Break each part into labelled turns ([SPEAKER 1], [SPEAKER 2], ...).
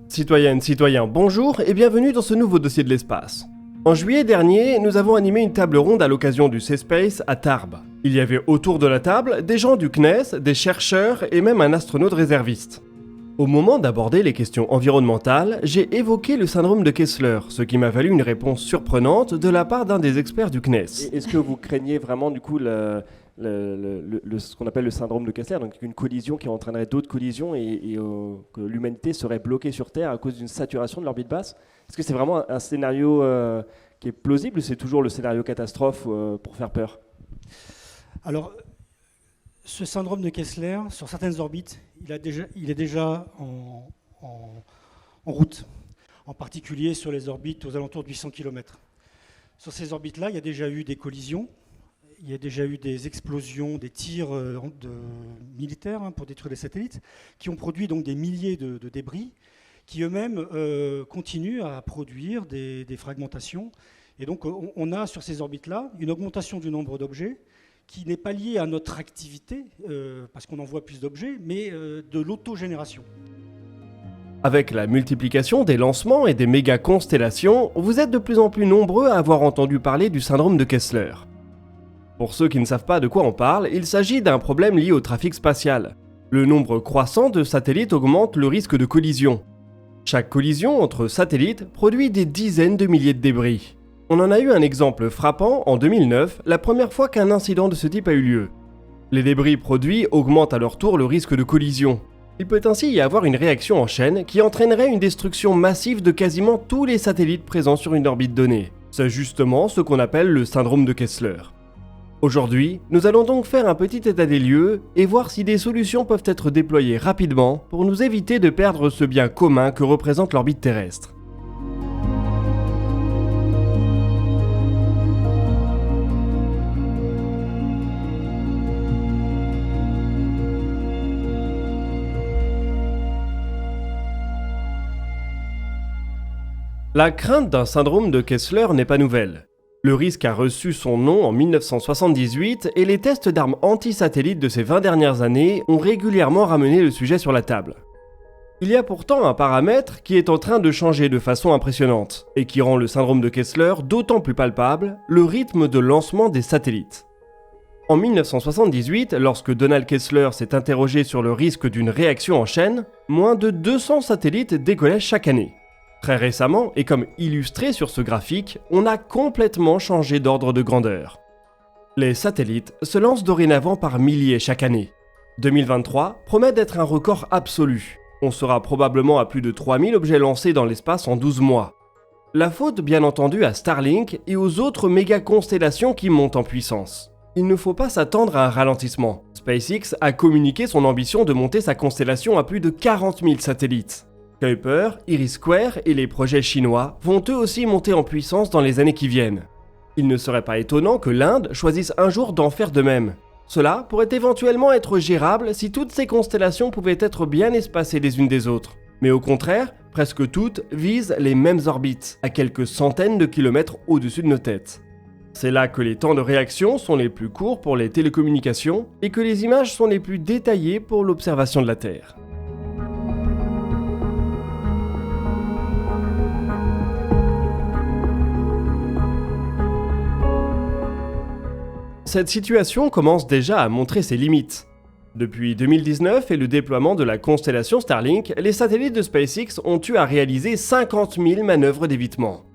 [SPEAKER 1] Citoyennes, citoyens, bonjour et bienvenue dans ce nouveau dossier de l'espace. En juillet dernier, nous avons animé une table ronde à l'occasion du C-Space à Tarbes. Il y avait autour de la table des gens du CNES, des chercheurs et même un astronaute réserviste. Au moment d'aborder les questions environnementales, j'ai évoqué le syndrome de Kessler, ce qui m'a valu une réponse surprenante de la part d'un des experts du CNES.
[SPEAKER 2] Est-ce que vous craignez vraiment du coup ce qu'on appelle le syndrome de Kessler, donc une collision qui entraînerait d'autres collisions et que l'humanité serait bloquée sur Terre à cause d'une saturation de l'orbite basse? Est-ce que c'est vraiment un scénario qui est plausible ou c'est toujours le scénario catastrophe pour faire peur?
[SPEAKER 3] Alors, ce syndrome de Kessler, sur certaines orbites, il est déjà en route, en particulier sur les orbites aux alentours de 800 km. Sur ces orbites-là, il y a déjà eu des collisions, il y a déjà eu des explosions, des tirs militaires pour détruire les satellites, qui ont produit donc des milliers de débris, qui eux-mêmes continuent à produire des fragmentations. Et donc on a sur ces orbites-là une augmentation du nombre d'objets qui n'est pas liée à notre activité, parce qu'on envoie plus d'objets, mais de l'autogénération.
[SPEAKER 1] Avec la multiplication des lancements et des méga-constellations, vous êtes de plus en plus nombreux à avoir entendu parler du syndrome de Kessler. Pour ceux qui ne savent pas de quoi on parle, il s'agit d'un problème lié au trafic spatial. Le nombre croissant de satellites augmente le risque de collision. Chaque collision entre satellites produit des dizaines de milliers de débris. On en a eu un exemple frappant en 2009, la première fois qu'un incident de ce type a eu lieu. Les débris produits augmentent à leur tour le risque de collision. Il peut ainsi y avoir une réaction en chaîne qui entraînerait une destruction massive de quasiment tous les satellites présents sur une orbite donnée. C'est justement ce qu'on appelle le syndrome de Kessler. Aujourd'hui, nous allons donc faire un petit état des lieux et voir si des solutions peuvent être déployées rapidement pour nous éviter de perdre ce bien commun que représente l'orbite terrestre. La crainte d'un syndrome de Kessler n'est pas nouvelle. Le risque a reçu son nom en 1978 et les tests d'armes anti-satellites de ces 20 dernières années ont régulièrement ramené le sujet sur la table. Il y a pourtant un paramètre qui est en train de changer de façon impressionnante et qui rend le syndrome de Kessler d'autant plus palpable, le rythme de lancement des satellites. En 1978, lorsque Donald Kessler s'est interrogé sur le risque d'une réaction en chaîne, moins de 200 satellites décollaient chaque année. Très récemment, et comme illustré sur ce graphique, on a complètement changé d'ordre de grandeur. Les satellites se lancent dorénavant par milliers chaque année. 2023 promet d'être un record absolu. On sera probablement à plus de 3000 objets lancés dans l'espace en 12 mois. La faute bien entendu à Starlink et aux autres méga-constellations qui montent en puissance. Il ne faut pas s'attendre à un ralentissement. SpaceX a communiqué son ambition de monter sa constellation à plus de 40 000 satellites. Kuiper, IRIS² et les projets chinois vont eux aussi monter en puissance dans les années qui viennent. Il ne serait pas étonnant que l'Inde choisisse un jour d'en faire de même. Cela pourrait éventuellement être gérable si toutes ces constellations pouvaient être bien espacées les unes des autres. Mais au contraire, presque toutes visent les mêmes orbites, à quelques centaines de kilomètres au-dessus de nos têtes. C'est là que les temps de réaction sont les plus courts pour les télécommunications et que les images sont les plus détaillées pour l'observation de la Terre. Cette situation commence déjà à montrer ses limites. Depuis 2019 et le déploiement de la constellation Starlink, les satellites de SpaceX ont eu à réaliser 50 000 manœuvres d'évitement.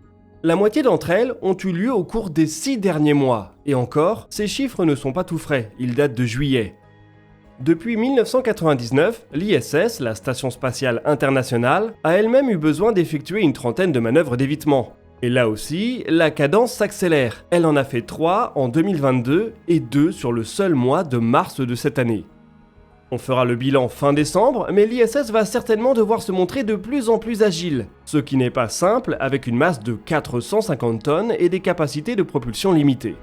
[SPEAKER 1] La moitié d'entre elles ont eu lieu au cours des 6 derniers mois, et encore, ces chiffres ne sont pas tout frais, ils datent de juillet. Depuis 1999, l'ISS, la Station Spatiale Internationale, a elle-même eu besoin d'effectuer une trentaine de manœuvres d'évitement. Et là aussi, la cadence s'accélère. Elle en a fait 3 en 2022 et 2 sur le seul mois de mars de cette année. On fera le bilan fin décembre, mais l'ISS va certainement devoir se montrer de plus en plus agile, ce qui n'est pas simple avec une masse de 450 tonnes et des capacités de propulsion limitées.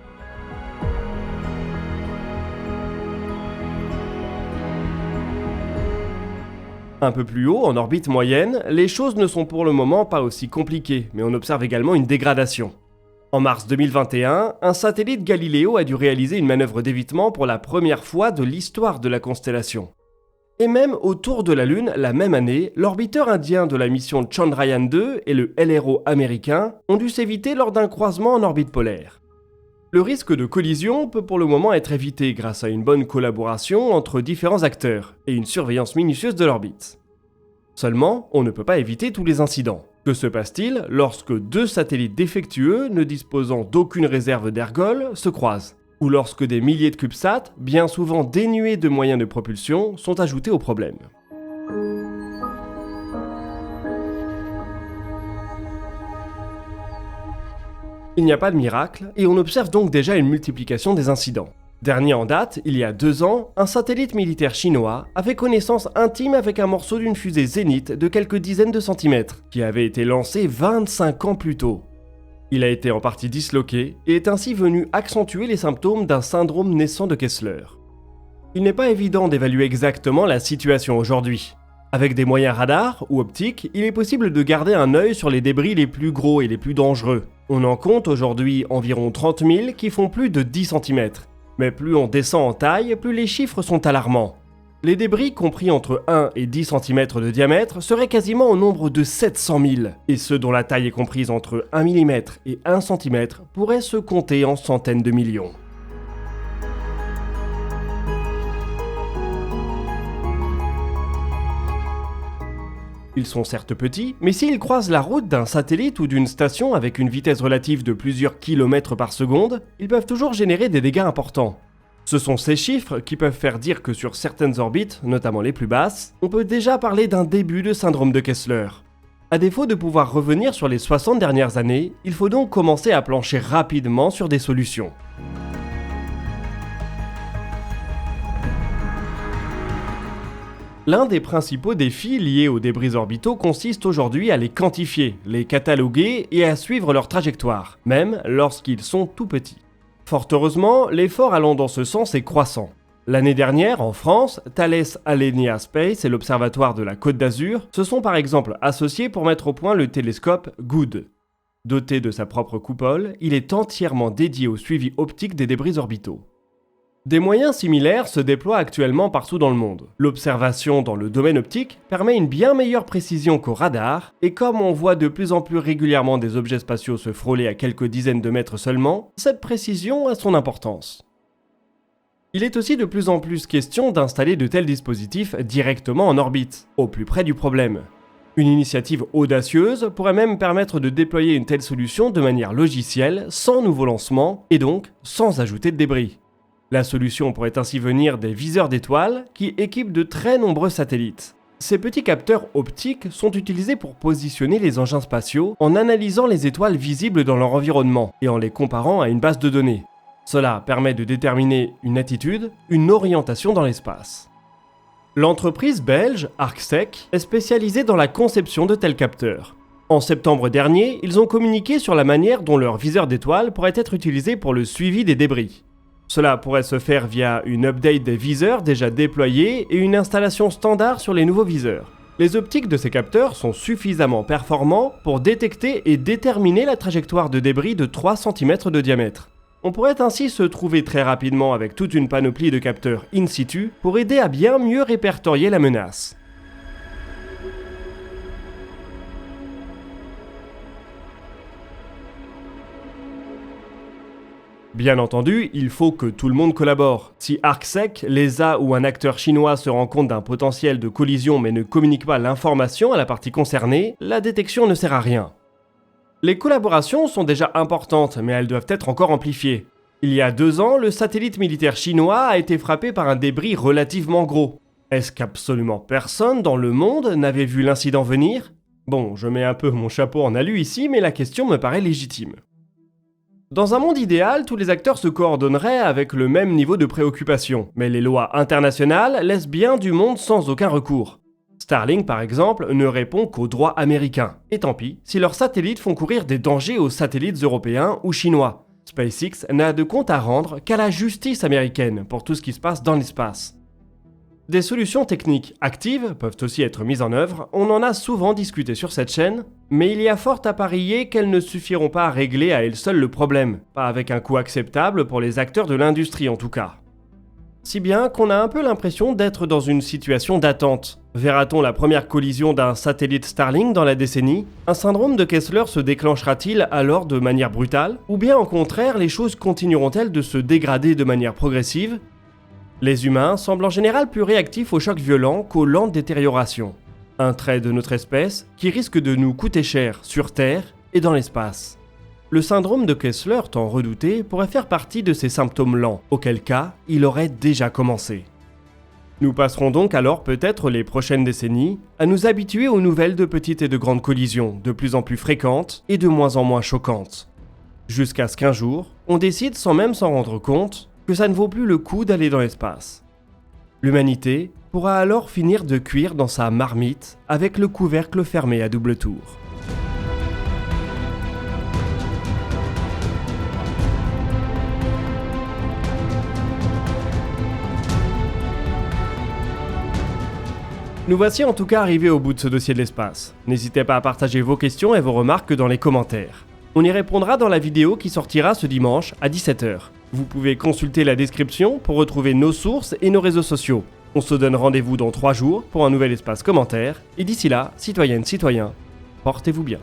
[SPEAKER 1] Un peu plus haut, en orbite moyenne, les choses ne sont pour le moment pas aussi compliquées, mais on observe également une dégradation. En mars 2021, un satellite Galileo a dû réaliser une manœuvre d'évitement pour la première fois de l'histoire de la constellation. Et même autour de la Lune, la même année, l'orbiteur indien de la mission Chandrayaan-2 et le LRO américain ont dû s'éviter lors d'un croisement en orbite polaire. Le risque de collision peut pour le moment être évité grâce à une bonne collaboration entre différents acteurs et une surveillance minutieuse de l'orbite. Seulement, on ne peut pas éviter tous les incidents. Que se passe-t-il lorsque deux satellites défectueux, ne disposant d'aucune réserve d'ergol, se croisent ? Ou lorsque des milliers de CubeSats, bien souvent dénués de moyens de propulsion, sont ajoutés au problème. Il n'y a pas de miracle, et on observe donc déjà une multiplication des incidents. Dernier en date, il y a 2 ans, un satellite militaire chinois a fait connaissance intime avec un morceau d'une fusée Zénith de quelques dizaines de centimètres, qui avait été lancé 25 ans plus tôt. Il a été en partie disloqué et est ainsi venu accentuer les symptômes d'un syndrome naissant de Kessler. Il n'est pas évident d'évaluer exactement la situation aujourd'hui. Avec des moyens radars ou optiques, il est possible de garder un œil sur les débris les plus gros et les plus dangereux. On en compte aujourd'hui environ 30 000 qui font plus de 10 cm. Mais plus on descend en taille, plus les chiffres sont alarmants. Les débris compris entre 1 et 10 cm de diamètre seraient quasiment au nombre de 700 000, et ceux dont la taille est comprise entre 1 mm et 1 cm pourraient se compter en centaines de millions. Ils sont certes petits, mais s'ils croisent la route d'un satellite ou d'une station avec une vitesse relative de plusieurs kilomètres par seconde, ils peuvent toujours générer des dégâts importants. Ce sont ces chiffres qui peuvent faire dire que sur certaines orbites, notamment les plus basses, on peut déjà parler d'un début de syndrome de Kessler. À défaut de pouvoir revenir sur les 60 dernières années, il faut donc commencer à plancher rapidement sur des solutions. L'un des principaux défis liés aux débris orbitaux consiste aujourd'hui à les quantifier, les cataloguer et à suivre leur trajectoire, même lorsqu'ils sont tout petits. Fort heureusement, l'effort allant dans ce sens est croissant. L'année dernière, en France, Thales Alenia Space et l'Observatoire de la Côte d'Azur se sont par exemple associés pour mettre au point le télescope Good. Doté de sa propre coupole, il est entièrement dédié au suivi optique des débris orbitaux. Des moyens similaires se déploient actuellement partout dans le monde. L'observation dans le domaine optique permet une bien meilleure précision qu'au radar, et comme on voit de plus en plus régulièrement des objets spatiaux se frôler à quelques dizaines de mètres seulement, cette précision a son importance. Il est aussi de plus en plus question d'installer de tels dispositifs directement en orbite, au plus près du problème. Une initiative audacieuse pourrait même permettre de déployer une telle solution de manière logicielle, sans nouveau lancement, et donc sans ajouter de débris. La solution pourrait ainsi venir des viseurs d'étoiles qui équipent de très nombreux satellites. Ces petits capteurs optiques sont utilisés pour positionner les engins spatiaux en analysant les étoiles visibles dans leur environnement et en les comparant à une base de données. Cela permet de déterminer une attitude, une orientation dans l'espace. L'entreprise belge ArcSec est spécialisée dans la conception de tels capteurs. En septembre dernier, ils ont communiqué sur la manière dont leur viseur d'étoiles pourrait être utilisé pour le suivi des débris. Cela pourrait se faire via une update des viseurs déjà déployés et une installation standard sur les nouveaux viseurs. Les optiques de ces capteurs sont suffisamment performants pour détecter et déterminer la trajectoire de débris de 3 cm de diamètre. On pourrait ainsi se trouver très rapidement avec toute une panoplie de capteurs in situ pour aider à bien mieux répertorier la menace. Bien entendu, il faut que tout le monde collabore. Si ArcSec, l'ESA ou un acteur chinois se rend compte d'un potentiel de collision mais ne communique pas l'information à la partie concernée, la détection ne sert à rien. Les collaborations sont déjà importantes, mais elles doivent être encore amplifiées. Il y a 2 ans, le satellite militaire chinois a été frappé par un débris relativement gros. Est-ce qu'absolument personne dans le monde n'avait vu l'incident venir ? Bon, je mets un peu mon chapeau en alu ici, mais la question me paraît légitime. Dans un monde idéal, tous les acteurs se coordonneraient avec le même niveau de préoccupation, mais les lois internationales laissent bien du monde sans aucun recours. Starlink, par exemple, ne répond qu'aux droits américains. Et tant pis, si leurs satellites font courir des dangers aux satellites européens ou chinois. SpaceX n'a de compte à rendre qu'à la justice américaine pour tout ce qui se passe dans l'espace. Des solutions techniques actives peuvent aussi être mises en œuvre, on en a souvent discuté sur cette chaîne, mais il y a fort à parier qu'elles ne suffiront pas à régler à elles seules le problème, pas avec un coût acceptable pour les acteurs de l'industrie en tout cas. Si bien qu'on a un peu l'impression d'être dans une situation d'attente. Verra-t-on la première collision d'un satellite Starlink dans la décennie? Un syndrome de Kessler se déclenchera-t-il alors de manière brutale? Ou bien au contraire, les choses continueront-elles de se dégrader de manière progressive? Les humains semblent en général plus réactifs aux chocs violents qu'aux lentes détériorations. Un trait de notre espèce qui risque de nous coûter cher sur Terre et dans l'espace. Le syndrome de Kessler, tant redouté, pourrait faire partie de ces symptômes lents, auquel cas il aurait déjà commencé. Nous passerons donc alors peut-être les prochaines décennies à nous habituer aux nouvelles de petites et de grandes collisions, de plus en plus fréquentes et de moins en moins choquantes. Jusqu'à ce qu'un jour, on décide sans même s'en rendre compte que ça ne vaut plus le coup d'aller dans l'espace. L'humanité pourra alors finir de cuire dans sa marmite avec le couvercle fermé à double tour. Nous voici en tout cas arrivés au bout de ce dossier de l'espace. N'hésitez pas à partager vos questions et vos remarques dans les commentaires. On y répondra dans la vidéo qui sortira ce dimanche à 17 h. Vous pouvez consulter la description pour retrouver nos sources et nos réseaux sociaux. On se donne rendez-vous dans 3 jours pour un nouvel espace commentaire. Et d'ici là, citoyennes, citoyens, portez-vous bien.